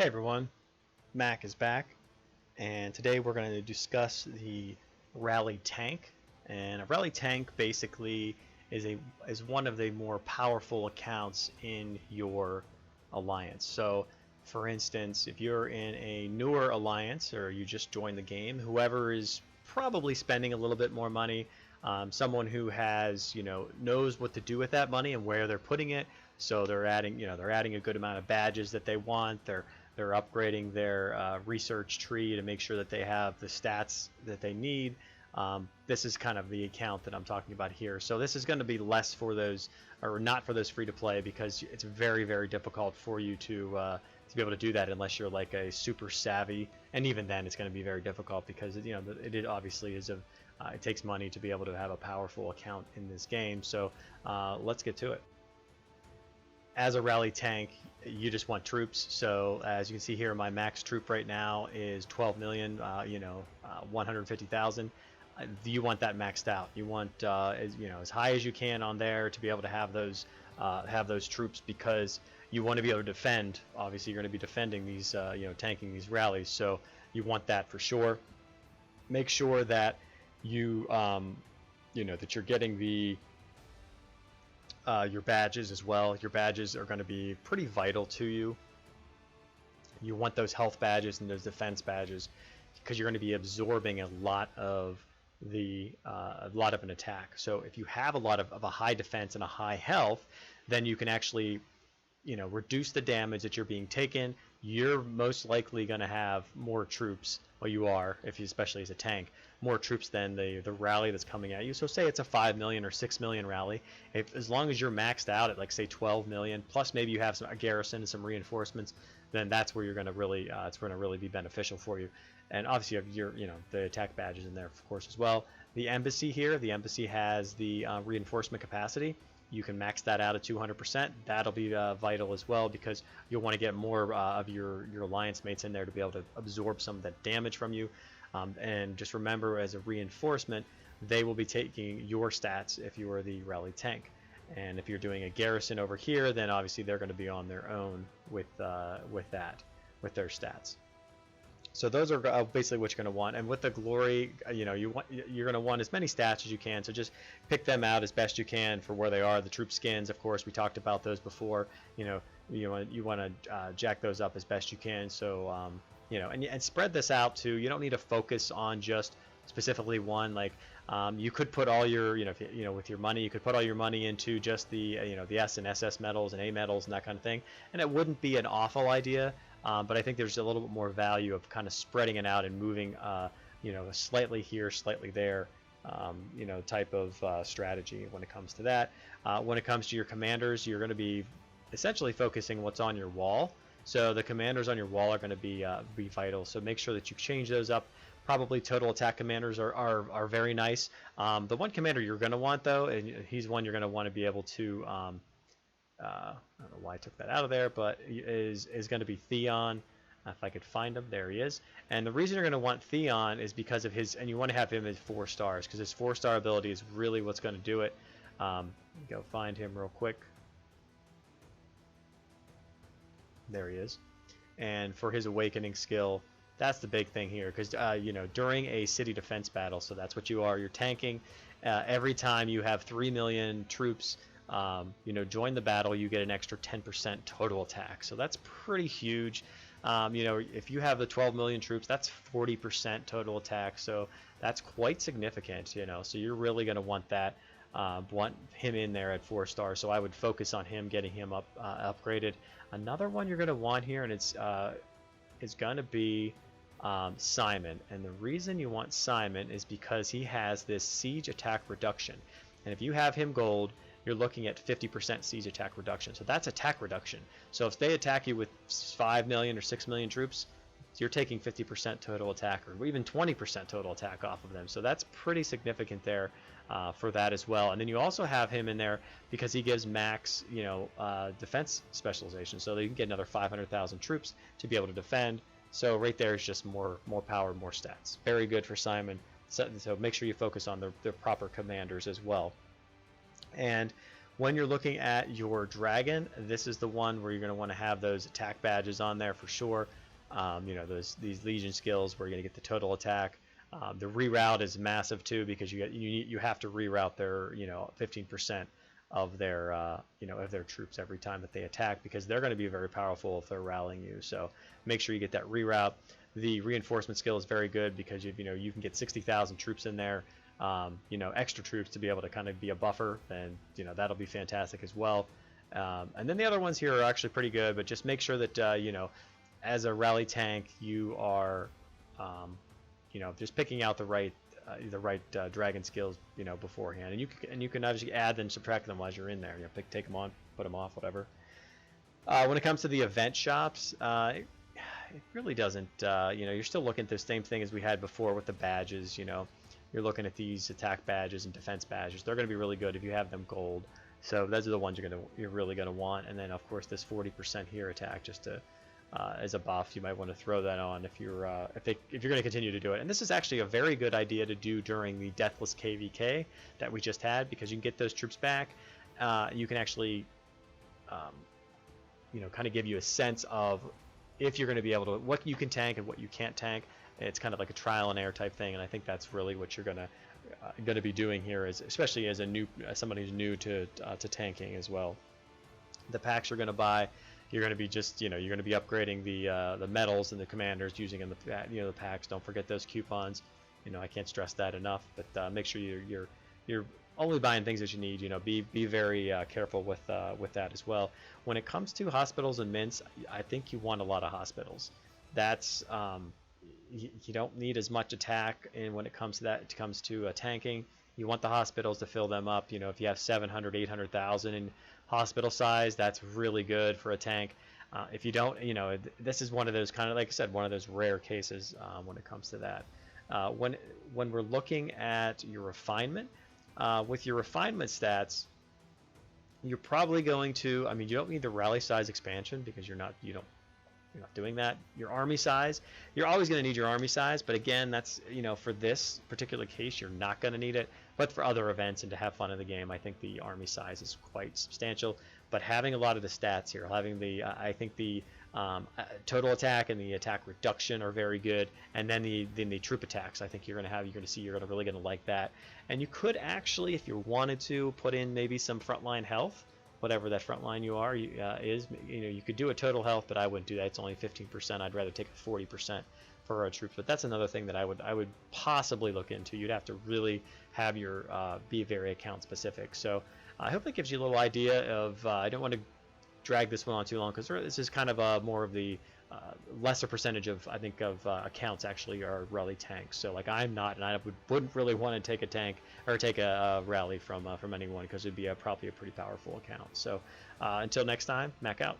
Hey everyone, Mac is back, and today we're going to discuss the rally tank. And a rally tank basically is one of the more powerful accounts in your alliance. So, for instance, if you're in a newer alliance or you just joined the game, whoever is probably spending a little bit more money, someone who has knows what to do with that money and where they're putting it. So they're adding a good amount of badges that they want. They're upgrading their research tree to make sure that they have the stats that they need. This is kind of the account that I'm talking about here. So this is going to be less for those, or not for those free to play, because it's very, very difficult for you to be able to do that unless you're like a super savvy. And even then, it's going to be very difficult because it obviously is it takes money to be able to have a powerful account in this game. So let's get to it. As a rally tank, you just want troops. So as you can see here, my max troop right now is 12 million, 150,000. You want that maxed out. You want as high as you can on there to be able to have those troops, because you want to be able to defend. Obviously, you're going to be defending these, tanking these rallies. So you want that for sure. Make sure that you, that you're getting the your badges as well. Your badges are going to be pretty vital to you. You want those health badges and those defense badges, because you're going to be absorbing a lot of an attack. So if you have a lot of a high defense and a high health, then you can actually reduce the damage that you're being taken. You're most likely going to have more troops. Well, you are, especially as a tank, more troops than the rally that's coming at you. So say it's a 5 million or 6 million rally. As long as you're maxed out at, like, say 12 million, plus maybe you have a garrison and some reinforcements, then that's where you're going to really it's going to really be beneficial for you. And obviously you have the attack badges in there, of course, as well. The embassy here, the embassy has the reinforcement capacity. You can max that out at 200%. That'll be vital as well, because you'll want to get more of your alliance mates in there to be able to absorb some of that damage from you. And just remember, as a reinforcement, they will be taking your stats if you are the rally tank. And if you're doing a garrison over here, then obviously they're going to be on their own with their stats. So those are basically what you're going to want. And with the glory, you're going to want as many stats as you can. So just pick them out as best you can for where they are. The troop skins, of course, we talked about those before. You want to jack those up as best you can. So and spread this out too. You don't need to focus on just specifically one. Like you could put all your with your money, you could put all your money into just the the S and SS medals and A medals and that kind of thing, and it wouldn't be an awful idea. But I think there's a little bit more value of kind of spreading it out and moving, slightly here, slightly there, type of strategy when it comes to that. When it comes to your commanders, you're going to be essentially focusing what's on your wall. So the commanders on your wall are going to be vital. So make sure that you change those up. Probably total attack commanders are very nice. The one commander you're going to want, though, and he's one you're going to want to be able to. I don't know why I took that out of there, but is going to be Theon. If I could find him, there he is. And the reason you're going to want Theon is because of his, and you want to have him as 4 stars, because his 4-star ability is really what's going to do it. Go find him real quick. There he is. And for his awakening skill, that's the big thing here, because during a city defense battle, so that's what you are. You're tanking. Every time you have 3 million troops. Join the battle, you get an extra 10% total attack. So that's pretty huge. If you have the 12 million troops, that's 40% total attack. So that's quite significant. So you're really going to want that. Want him in there at 4 stars. So I would focus on him, getting him up upgraded. Another one you're going to want here, and it's going to be Simon. And the reason you want Simon is because he has this siege attack reduction. And if you have him gold, you're looking at 50% siege attack reduction. So that's attack reduction. So if they attack you with 5 million or 6 million troops, you're taking 50% total attack, or even 20% total attack off of them. So that's pretty significant there for that as well. And then you also have him in there because he gives max defense specialization. So you can get another 500,000 troops to be able to defend. So right there is just more power, more stats. Very good for Simon. So make sure you focus on the proper commanders as well. And When you're looking at your dragon, this is the one where you're going to want to have those attack badges on there for sure. You know, these legion skills where you're going to get the total attack. The reroute is massive too, because you have to reroute their 15% of their of their troops every time that they attack, because they're going to be very powerful if they're rallying you. So make sure you get that reroute. The reinforcement skill is very good because you can get 60,000 troops in there. Extra troops to be able to kind of be a buffer, and that'll be fantastic as well. And then the other ones here are actually pretty good, but just make sure that as a rally tank you are just picking out the right dragon skills beforehand, and you can obviously add and subtract them as you're in there. Take them on, put them off, whatever. When it comes to the event shops, it really doesn't. You're still looking at the same thing as we had before with the badges. You're looking at these attack badges and defense badges. They're going to be really good if you have them gold. So those are the ones you're really going to want. And then of course this 40% here attack, just to as a buff, you might want to throw that on if you're going to continue to do it. And this is actually a very good idea to do during the Deathless KVK that we just had, because you can get those troops back. You can actually kind of give you a sense of if you're going to be able to, what you can tank and what you can't tank. It's kind of like a trial and error type thing, and I think that's really what you're going to be doing here, especially as somebody who's new to tanking as well. The packs you're going to buy, you're going to be you're going to be upgrading the medals and the commanders using in the packs. Don't forget those coupons. I can't stress that enough. But make sure you're only buying things that you need. Be very careful with that as well. When it comes to hospitals and mints, I think you want a lot of hospitals. That's you don't need as much attack, and when it comes to that, it comes to tanking. You want the hospitals to fill them up. If you have 700, 800,000 in hospital size, that's really good for a tank. If you don't, this is one of those kind of, like I said, one of those rare cases when it comes to that. When we're looking at your refinement, with your refinement stats, you're probably going to, you don't need the rally size expansion because you're not doing that. Your army size, you're always going to need your army size, but again, that's for this particular case, you're not going to need it. But for other events and to have fun in the game, I think the army size is quite substantial. But having a lot of the stats here, having I think the total attack and the attack reduction are very good, and then the troop attacks, I think you're going to see you're really going to like that. And you could actually, if you wanted to, put in maybe some frontline health. Whatever that front line you are is, you could do a total health, but I wouldn't do that. It's only 15%. I'd rather take a 40% for our troops. But that's another thing that I would possibly look into. You'd have to really have your be very account specific. So I hope that gives you a little idea of. I don't want to drag this one on too long, because this is kind of more of the lesser percentage of accounts actually are rally tanks. So like I'm not, and I wouldn't really want to take a tank or take a rally from anyone, because it'd be probably a pretty powerful account. So until next time, Makout.